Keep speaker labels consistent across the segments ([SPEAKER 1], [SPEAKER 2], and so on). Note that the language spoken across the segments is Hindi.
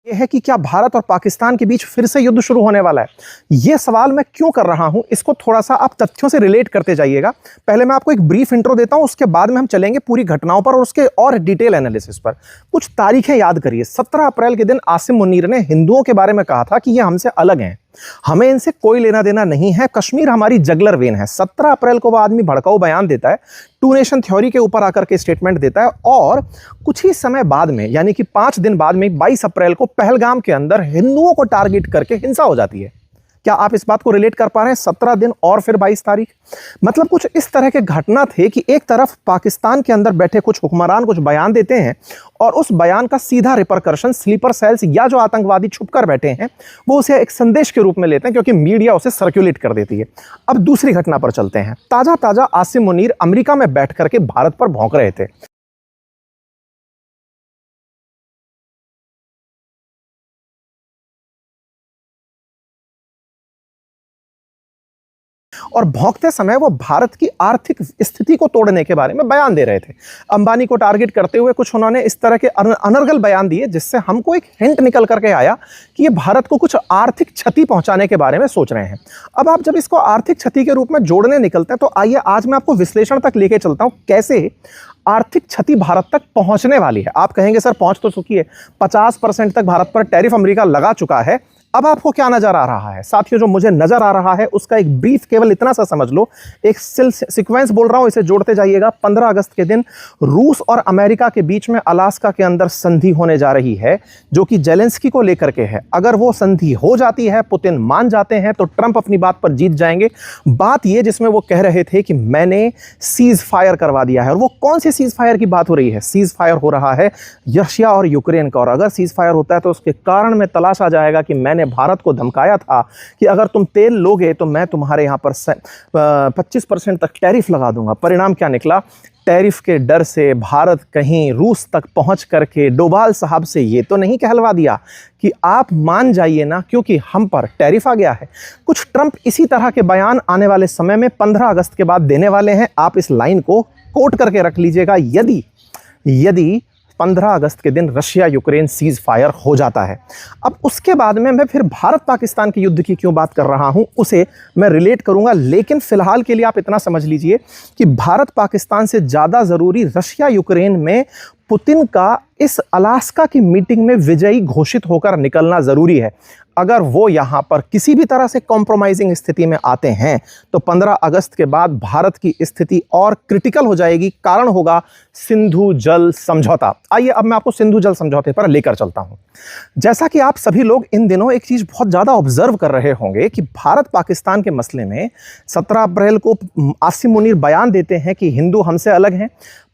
[SPEAKER 1] यह है कि क्या भारत और पाकिस्तान के बीच फिर से युद्ध शुरू होने वाला है। यह सवाल मैं क्यों कर रहा हूं, इसको थोड़ा सा आप तथ्यों से रिलेट करते जाइएगा। पहले मैं आपको एक ब्रीफ इंट्रो देता हूं, उसके बाद में हम चलेंगे पूरी घटनाओं पर और उसके और डिटेल एनालिसिस पर। कुछ तारीखें याद करिए। 17 अप्रैल के दिन आसिम मुनीर ने हिंदुओं के बारे में कहा था कि ये हमसे अलग हैं, हमें इनसे कोई लेना देना नहीं है, कश्मीर हमारी जगलर वेन है। 17 अप्रैल को वो आदमी भड़काऊ बयान देता है, टू नेशन थ्योरी के ऊपर आकर के स्टेटमेंट देता है और कुछ ही समय बाद में, यानी कि 5 दिन बाद में 22 अप्रैल को पहलगाम के अंदर हिंदुओं को टारगेट करके हिंसा हो जाती है। क्या आप इस बात को रिलेट कर पा रहे हैं? 17 दिन और फिर 22 तारीख, मतलब कुछ इस तरह के घटना थे कि एक तरफ पाकिस्तान के अंदर बैठे कुछ हुक्मरान कुछ बयान देते हैं और उस बयान का सीधा रिपरकर्शन स्लीपर सेल्स या जो आतंकवादी छुपकर बैठे हैं वो उसे एक संदेश के रूप में लेते हैं, क्योंकि मीडिया उसे सर्कुलेट कर देती है। अब दूसरी घटना पर चलते हैं। ताजा ताजा आसिम मुनीर अमेरिका में बैठ करके भारत पर भौंक रहे थे। और भौंकते समय वो भारत की आर्थिक स्थिति को तोड़ने के बारे में बयान दे रहे थे। अंबानी को टारगेट करते हुए कुछ उन्होंने इस तरह के अनर्गल बयान दिए, जिससे हमको एक हिंट निकल करके आया कि ये भारत को कुछ आर्थिक क्षति पहुंचाने के बारे में सोच रहे हैं। अब आप जब इसको आर्थिक क्षति के रूप में जोड़ने निकलते हैं तो आइए आज मैं आपको विश्लेषण तक लेके चलता हूं, कैसे आर्थिक क्षति भारत तक पहुंचने वाली है। आप कहेंगे सर पहुंच तो चुकी है, 50% तक भारत पर टैरिफ अमेरिका लगा चुका है। अब आपको क्या नजर आ रहा है साथियों? जो मुझे नजर आ रहा है उसका एक ब्रीफ केवल इतना सा समझ लो, एक सीक्वेंस बोल रहा हूं, इसे जोड़ते जाइएगा। 15 अगस्त के दिन रूस और अमेरिका के बीच में अलास्का के अंदर संधि होने जा रही है, जो कि जेलेंस्की को लेकर के है। अगर वो संधि हो जाती है, पुतिन मान जाते हैं, तो ट्रंप अपनी बात पर जीत जाएंगे। बात ये जिसमें वो कह रहे थे कि मैंने सीज फायर करवा दिया है, और वो कौन सी सीज फायर की बात हो रही है? सीज फायर हो रहा है रशिया और यूक्रेन का, और अगर सीज फायर होता है तो उसके कारण में तलाश आ जाएगा कि मैंने भारत को धमकाया था कि अगर तुम तेल लोगे तो मैं तुम्हारे यहां पर 25% तक टैरिफ लगा दूंगा। परिणाम क्या निकला? टैरिफ के डर से भारत कहीं रूस तक पहुंच करके डोभाल साहब से ये तो नहीं कहलवा दिया कि आप मान जाइए ना, क्योंकि हम पर टैरिफ आ गया है। कुछ ट्रंप इसी तरह के बयान आने वाले समय में 15 अगस्त के बाद देने वाले हैं। आप इस लाइन को कोट करके रख लीजिएगा। यदि 15 अगस्त के दिन रशिया यूक्रेन सीज फायर हो जाता है। अब उसके बाद में मैं फिर भारत पाकिस्तान के युद्ध की क्यों बात कर रहा हूं, उसे मैं रिलेट करूंगा, लेकिन फिलहाल के लिए आप इतना समझ लीजिए कि भारत पाकिस्तान से ज़्यादा ज़रूरी रशिया यूक्रेन में पुतिन का इस अलास्का की मीटिंग में विजयी घोषित होकर निकलना ज़रूरी है। अगर वो यहाँ पर किसी भी तरह से कॉम्प्रोमाइजिंग स्थिति में आते हैं तो 15 अगस्त के बाद भारत की स्थिति और क्रिटिकल हो जाएगी। कारण होगा सिंधु जल समझौता। आइए अब मैं आपको सिंधु जल समझौते पर लेकर चलता हूं। जैसा कि आप सभी लोग इन दिनों एक चीज बहुत ज्यादा ऑब्जर्व कर रहे होंगे कि भारत पाकिस्तान के मसले में 17 अप्रैल को आसिम मुनीर बयान देते हैं कि हिंदू हमसे अलग हैं।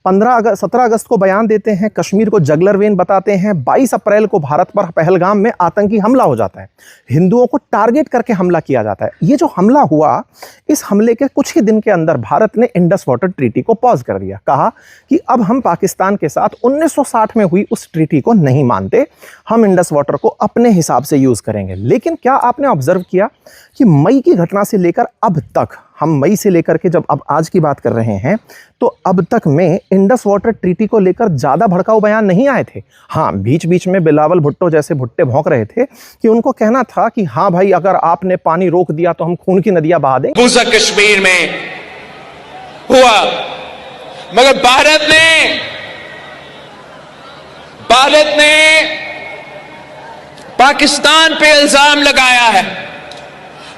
[SPEAKER 1] 17 अगस्त को बयान देते हैं, कश्मीर को जगलर वेन बताते हैं। 22 अप्रैल को भारत पर पहलगाम में आतंकी हमला हो जाता है, हिंदुओं को टारगेट करके हमला किया जाता है। ये जो हमला हुआ, इस हमले के कुछ ही दिन के अंदर भारत ने इंडस वाटर ट्रीटी को पॉज कर दिया। कहा कि अब हम पाकिस्तान के साथ 1960 में हुई उस ट्रीटी को नहीं मानते, हम इंडस वाटर को अपने हिसाब से यूज करेंगे। लेकिन क्या आपने ऑब्जर्व किया कि मई की घटना से लेकर अब तक, हम मई से लेकर के जब अब आज की बात कर रहे हैं, तो अब तक में इंडस वाटर ट्रीटी को लेकर ज्यादा भड़काऊ बयान नहीं आए थे। हाँ, बीच बीच में बिलावल भुट्टो जैसे भुट्टे भौंक रहे थे कि उनको कहना था कि हाँ भाई, अगर आपने पानी रोक दिया तो हम खून की नदियां बहा दें।
[SPEAKER 2] पूसा कश्मीर में हुआ, मगर भारत ने पाकिस्तान पे इल्जाम लगाया है।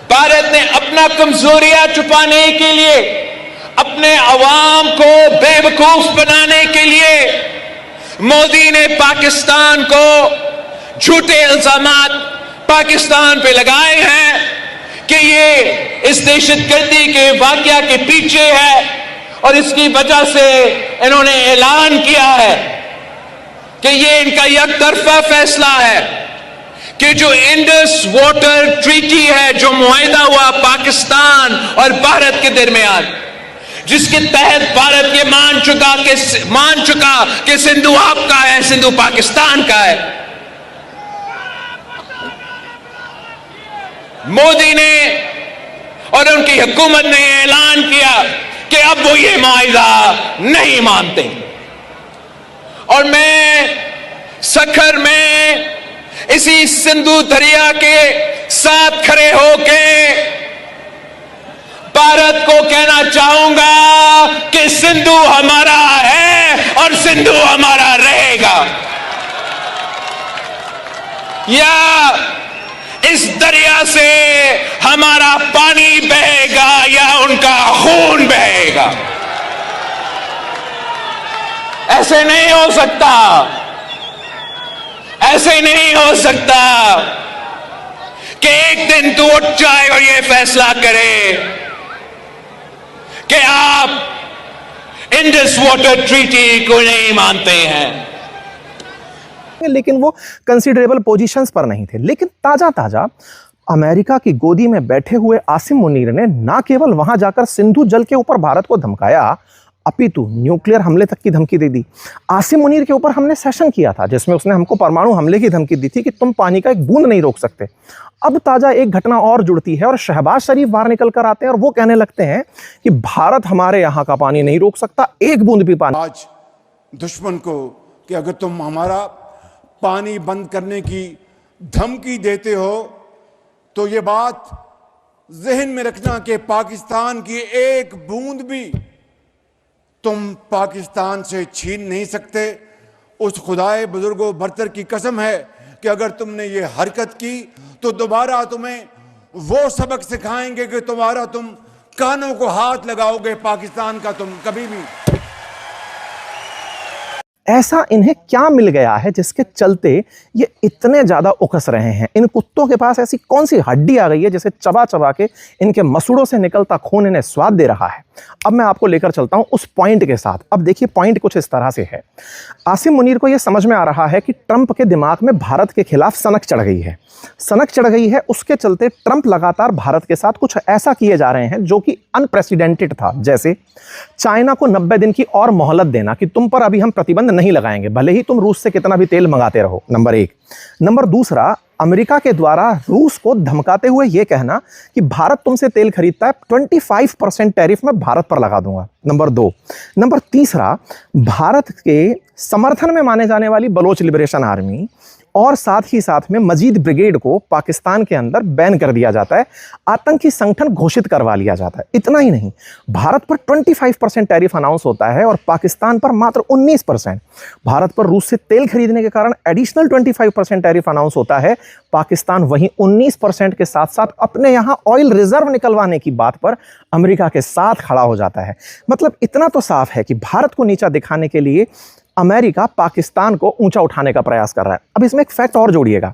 [SPEAKER 2] भारत ने अपना कमजोरियां छुपाने के लिए, अपने अवाम को बेवकूफ बनाने के लिए मोदी ने पाकिस्तान को झूठे इल्जामात पाकिस्तान पे लगाए हैं कि ये इस दहशतगर्दी के वाकया के पीछे है, और इसकी वजह से इन्होंने ऐलान किया है कि ये इनका एकतरफा फैसला है कि जो इंडस वाटर ट्रीटी है, जो मुआहिदा हुआ पाकिस्तान और भारत के दरमियान, जिसके तहत भारत ये मान चुका कि सिंधु आपका है, सिंधु पाकिस्तान का है। मोदी ने और उनकी हुकूमत ने ऐलान किया कि अब वो ये मुआहिदा नहीं मानते। और मैं सखर में इसी सिंधु दरिया के साथ खड़े होके भारत को कहना चाहूंगा कि सिंधु हमारा है और सिंधु हमारा रहेगा। या इस दरिया से हमारा पानी बहेगा या उनका खून बहेगा। ऐसे नहीं हो सकता, ऐसे नहीं हो सकता कि एक दिन तू उठ जाए और ये फैसला करे कि आप इंडस वाटर ट्रीटी को नहीं मानते हैं।
[SPEAKER 1] लेकिन वो कंसिडरेबल पोजीशंस पर नहीं थे। लेकिन ताजा ताजा अमेरिका की गोदी में बैठे हुए आसिम मुनीर ने ना केवल वहां जाकर सिंधु जल के ऊपर भारत को धमकाया, अपितु न्यूक्लियर हमले तक की धमकी दे दी। आसिम मुनीर के ऊपर हमने सेशन किया था जिसमें उसने हमको परमाणु हमले की धमकी दी थी कि तुम पानी का एक बूंद नहीं रोक सकते। अब ताजा एक घटना और जुड़ती है और शहबाज शरीफ बाहर निकल कर आते हैं और वो कहने लगते हैं कि भारत हमारे यहां का पानी नहीं रोक सकता, एक बूंद भी पानी।
[SPEAKER 3] आज दुश्मन को कि अगर तुम हमारा पानी बंद करने की धमकी देते हो तो ये बात जहन में रखना कि पाकिस्तान की एक बूंद भी तुम पाकिस्तान से छीन नहीं सकते। उस खुदाए बुजुर्गों बरतर की कसम है कि अगर तुमने ये हरकत की तो दोबारा तुम्हें वो सबक सिखाएंगे कि तुम कानों को हाथ लगाओगे पाकिस्तान का तुम कभी भी।
[SPEAKER 1] ऐसा इन्हें क्या मिल गया है जिसके चलते ये इतने ज्यादा उकस रहे हैं? इन कुत्तों के पास ऐसी कौन सी हड्डी आ गई है जिसे चबा चबा के इनके मसूड़ों से निकलता खून इन्हें स्वाद दे रहा है? अब मैं आपको लेकर चलता हूं उस पॉइंट के साथ। अब देखिए पॉइंट कुछ इस तरह से है। आसिम मुनीर को यह समझ में आ रहा है कि ट्रंप के दिमाग में भारत के खिलाफ सनक चढ़ गई है, सनक चढ़ गई है। उसके चलते ट्रंप लगातार भारत के साथ कुछ ऐसा किए जा रहे हैं जो कि अनप्रेसिडेंटेड था। जैसे चाइना को 90 दिन की और मोहलत देना कि तुम पर अभी हम प्रतिबंध नहीं लगाएंगे, भले ही तुम रूस से कितना भी तेल मंगाते रहो, नंबर एक। नंबर दूसरा, अमेरिका के द्वारा रूस को धमकाते हुए यह कहना कि भारत तुमसे तेल खरीदता है, 25% टैरिफ मैं भारत पर लगा दूंगा, नंबर दो। नंबर तीसरा, भारत के समर्थन में माने जाने वाली बलोच लिबरेशन आर्मी और साथ ही साथ में मजीद ब्रिगेड को पाकिस्तान के अंदर बैन कर दिया जाता है, आतंकी संगठन घोषित करवा लिया जाता है। इतना ही नहीं, भारत पर 25% टैरिफ अनाउंस होता है और पाकिस्तान पर मात्र 19%। भारत पर रूस से तेल खरीदने के कारण एडिशनल 25% टैरिफ अनाउंस होता है। पाकिस्तान वहीं 19% के साथ साथ अपने यहां ऑयल रिजर्व निकलवाने की बात पर अमेरिका के साथ खड़ा हो जाता है। मतलब इतना तो साफ है कि भारत को नीचा दिखाने के लिए अमेरिका पाकिस्तान को ऊंचा उठाने का प्रयास कर रहा है। अब इसमें एक फैक्ट और जोड़िएगा,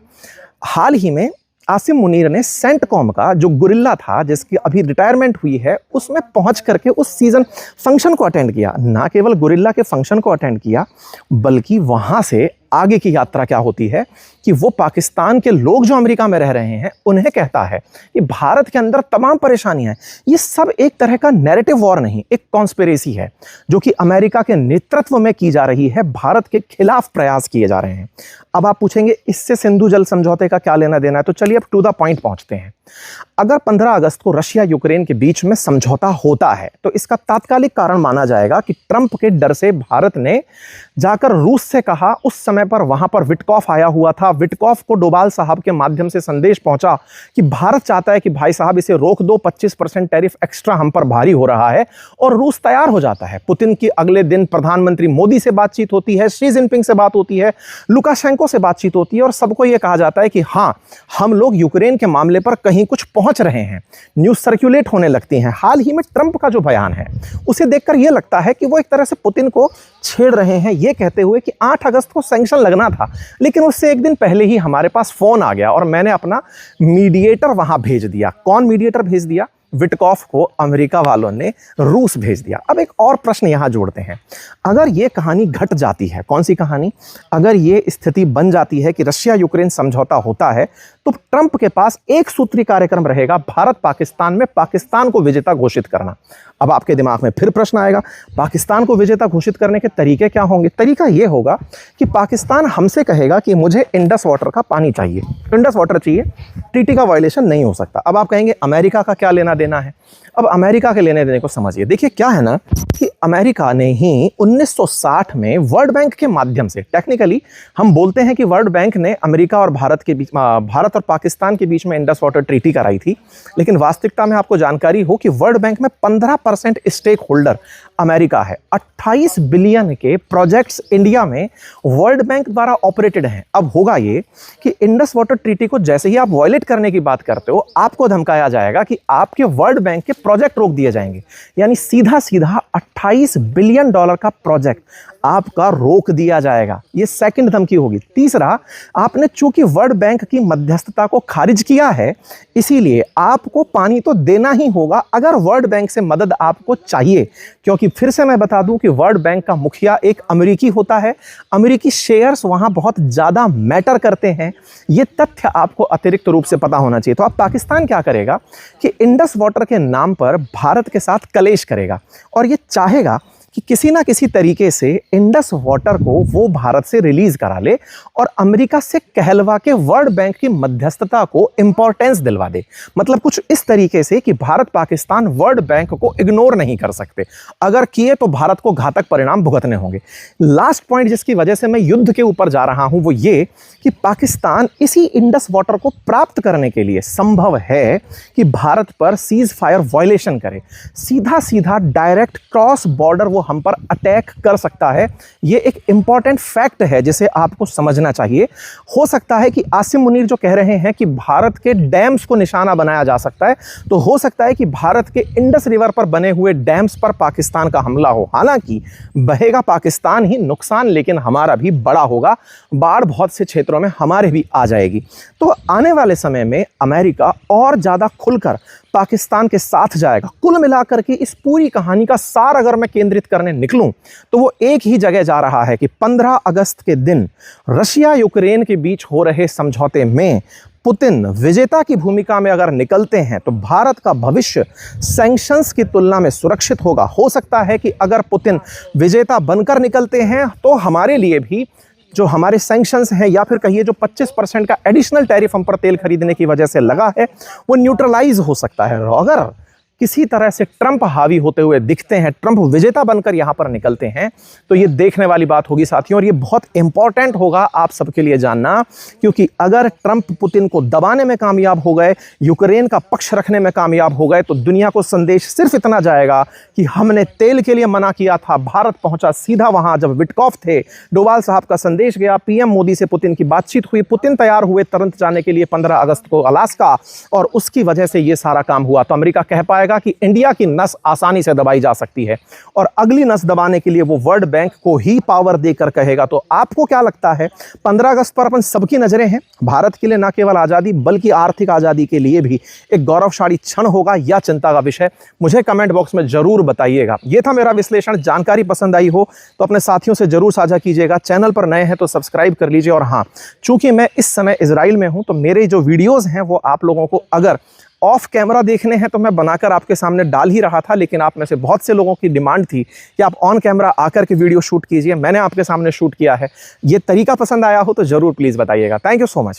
[SPEAKER 1] हाल ही में आसिम मुनीर ने सेंटकॉम का जो गुरिल्ला था जिसकी अभी रिटायरमेंट हुई है उसमें पहुंच करके उस सीजन फंक्शन को अटेंड किया। ना केवल गुरिल्ला के फंक्शन को अटेंड किया बल्कि वहां से आगे की यात्रा क्या होती है कि वो पाकिस्तान के लोग जो अमेरिका में रह रहे हैं उन्हें कहता है कि भारत के अंदर तमाम परेशानियां हैं। ये सब एक तरह का नैरेटिव वॉर नहीं, एक कॉन्स्पिरेसी है जो कि अमेरिका के नेतृत्व में की जा रही है, भारत के खिलाफ प्रयास किए जा रहे हैं। अब आप पूछेंगे इससे सिंधु जल समझौते का क्या लेना देना है, तो चलिए अब टू द पॉइंट पहुंचते हैं। अगर 15 अगस्त को रशिया यूक्रेन के बीच में समझौता होता है तो इसका तात्कालिक कारण माना जाएगा कि ट्रंप के डर से भारत ने जाकर रूस से कहा, उस समय पर वहां पर विटकॉफ आया हुआ था, विटकॉफ को डोभाल साहब के माध्यम से संदेश पहुंचा कि भारत चाहता है कि भाई साहब इसे रोक दो, 25% टैरिफ एक्स्ट्रा हम पर भारी हो रहा है, और रूस तैयार हो जाता है। पुतिन की अगले दिन प्रधानमंत्री मोदी से बातचीत होती है, शी जिनपिंग से बात होती है, लुकाशेंको से बातचीत होती है और सबको यह कहा जाता है कि हाँ हम लोग यूक्रेन के मामले पर कहीं कुछ पहुंच रहे हैं। न्यूज सर्कुलेट होने लगती हैं। हाल ही में ट्रंप का जो बयान है उसे देखकर यह लगता है कि वो एक तरह से पुतिन को छेड़ रहे हैं, ये कहते हुए कि 8 अगस्त को सैंक्शन लगना था, लेकिन उससे एक दिन पहले ही हमारे पास फोन आ गया और मैंने अपना मीडिएटर वहां भेज दिया। कौन मीडिएटर भेज दिया? विटकॉफ को अमेरिका वालों ने रूस भेज दिया। अब एक और प्रश्न यहां जोड़ते हैं, अगर यह कहानी घट जाती है, कौन सी कहानी? अगर यह स्थिति बन जाती है कि रशिया यूक्रेन समझौता होता है तो ट्रंप के पास एक सूत्री कार्यक्रम रहेगा, भारत पाकिस्तान में पाकिस्तान को विजेता घोषित करना। अब आपके दिमाग में फिर प्रश्न आएगा, पाकिस्तान को विजेता घोषित करने के तरीके क्या होंगे? तरीका यह होगा कि पाकिस्तान हमसे कहेगा कि मुझे इंडस वाटर का पानी चाहिए, इंडस वाटर चाहिए, ट्रीटी का वायलेशन नहीं हो सकता। अब आप कहेंगे अमेरिका का क्या लेना देना है? अब अमेरिका के लेने देने को समझिए। देखिए क्या है ना कि अमेरिका ने ही 1960 में वर्ल्ड बैंक के माध्यम से, टेक्निकली हम बोलते हैं कि वर्ल्ड बैंक ने अमेरिका और भारत और पाकिस्तान के बीच में इंडस वाटर ट्रीटी कराई थी, लेकिन वास्तविकता में आपको जानकारी हो कि वर्ल्ड बैंक में 15% स्टेक होल्डर अमेरिका है। 28 बिलियन के प्रोजेक्ट्स इंडिया में वर्ल्ड बैंक द्वारा ऑपरेटेड हैं। अब होगा ये कि इंडस वाटर ट्रीटी को जैसे ही आप वायलेट करने की बात करते हो, आपको धमकाया जाएगा कि आपके वर्ल्ड बैंक के प्रोजेक्ट रोक दिए जाएंगे, यानी सीधा सीधा 28 बिलियन डॉलर का प्रोजेक्ट आपका रोक दिया जाएगा। ये सेकंड धमकी होगी। तीसरा, आपने चूंकि वर्ल्ड बैंक की मध्यस्थता को खारिज किया है, इसीलिए आपको पानी तो देना ही होगा अगर वर्ल्ड बैंक से मदद आपको चाहिए, क्योंकि फिर से मैं बता दूं कि वर्ल्ड बैंक का मुखिया एक अमेरिकी होता है। अमेरिकी शेयर्स वहां बहुत ज्यादा मैटर करते हैं। यह तथ्य आपको अतिरिक्त रूप से पता होना चाहिए। तो अब पाकिस्तान क्या करेगा कि इंडस वाटर के नाम पर भारत के साथ कलेश करेगा और यह चाहेगा कि किसी ना किसी तरीके से इंडस वाटर को वो भारत से रिलीज करा ले और अमेरिका से कहलवा के वर्ल्ड बैंक की मध्यस्थता को इंपॉर्टेंस दिलवा दे। मतलब कुछ इस तरीके से कि भारत पाकिस्तान वर्ल्ड बैंक को इग्नोर नहीं कर सकते, अगर किए तो भारत को घातक परिणाम भुगतने होंगे। लास्ट पॉइंट जिसकी वजह से मैं युद्ध के ऊपर जा रहा हूं वो ये कि पाकिस्तान इसी इंडस वाटर को प्राप्त करने के लिए संभव है कि भारत पर सीज फायर वायलेशन करे, सीधा सीधा डायरेक्ट क्रॉस बॉर्डर वो हम पर अटैक कर सकता है। यह एक इंपॉर्टेंट फैक्ट है जिसे आपको समझना चाहिए। हो सकता है कि आसिम मुनीर जो कह रहे हैं कि भारत के डैम्स को निशाना बनाया जा सकता है, तो हो सकता है कि भारत के इंडस रिवर पर बने हुए डैम्स पर पाकिस्तान का हमला हो। हालांकि बहेगा पाकिस्तान ही, नुकसान लेकिन हमारा भी बड़ा होगा। बाढ़ बहुत से क्षेत्रों में हमारे भी आ जाएगी। तो आने वाले समय में अमेरिका और ज्यादा खुलकर पाकिस्तान के साथ जाएगा। कुल मिलाकर के इस पूरी कहानी का सार अगर मैं केंद्रित करने निकलूं तो वो एक ही जगह जा रहा है कि 15 अगस्त के दिन रशिया यूक्रेन के बीच हो रहे समझौते में पुतिन विजेता की भूमिका में अगर निकलते हैं तो भारत का भविष्य सैंक्शंस की तुलना में सुरक्षित होगा। हो सकता है कि अगर पुतिन विजेता बनकर निकलते हैं तो हमारे लिए भी जो हमारे सैंक्शंस हैं या फिर कहिए जो 25% का एडिशनल टैरिफ हम पर तेल खरीदने की वजह से लगा है वो न्यूट्रलाइज हो सकता है। अगर किसी तरह से ट्रंप हावी होते हुए दिखते हैं, ट्रंप विजेता बनकर यहां पर निकलते हैं, तो ये देखने वाली बात होगी साथियों। और ये बहुत इंपॉर्टेंट होगा आप सबके लिए जानना, क्योंकि अगर ट्रंप पुतिन को दबाने में कामयाब हो गए, यूक्रेन का पक्ष रखने में कामयाब हो गए, तो दुनिया को संदेश सिर्फ इतना जाएगा कि हमने तेल के लिए मना किया था, भारत पहुंचा सीधा वहां जब विटकॉफ थे, डोवाल साहब का संदेश गया, पीएम मोदी से पुतिन की बातचीत हुई, पुतिन तैयार हुए तुरंत जाने के लिए 15 अगस्त को अलास्का, और उसकी वजह से ये सारा काम हुआ। तो अमेरिका कह पाएगा कि इंडिया की नस आसानी से दबाई जा सकती है और अगली नस दबाने के लिए वो वर्ल्ड बैंक को ही पावर देकर कहेगा। तो आपको क्या लगता है, 15 अगस्त पर अपन सबकी नजरें हैं। भारत के लिए न केवल आजादी बल्कि आर्थिक आजादी के लिए भी एक गौरवशाली क्षण होगा या चिंता का विषय, मुझे कमेंट बॉक्स में जरूर बताइएगा। यह था मेरा विश्लेषण। जानकारी पसंद आई हो तो अपने साथियों से जरूर साझा कीजिएगा। चैनल पर नए हैं तो सब्सक्राइब कर लीजिए। और हाँ, चूंकि मैं इस समय इजराइल में हूं तो मेरे जो वीडियोज हैं वो आप लोगों को अगर ऑफ कैमरा देखने हैं तो मैं बनाकर आपके सामने डाल ही रहा था, लेकिन आप में से बहुत से लोगों की डिमांड थी कि आप ऑन कैमरा आकर के वीडियो शूट कीजिए। मैंने आपके सामने शूट किया है। ये तरीका पसंद आया हो तो जरूर प्लीज़ बताइएगा। Thank you so much.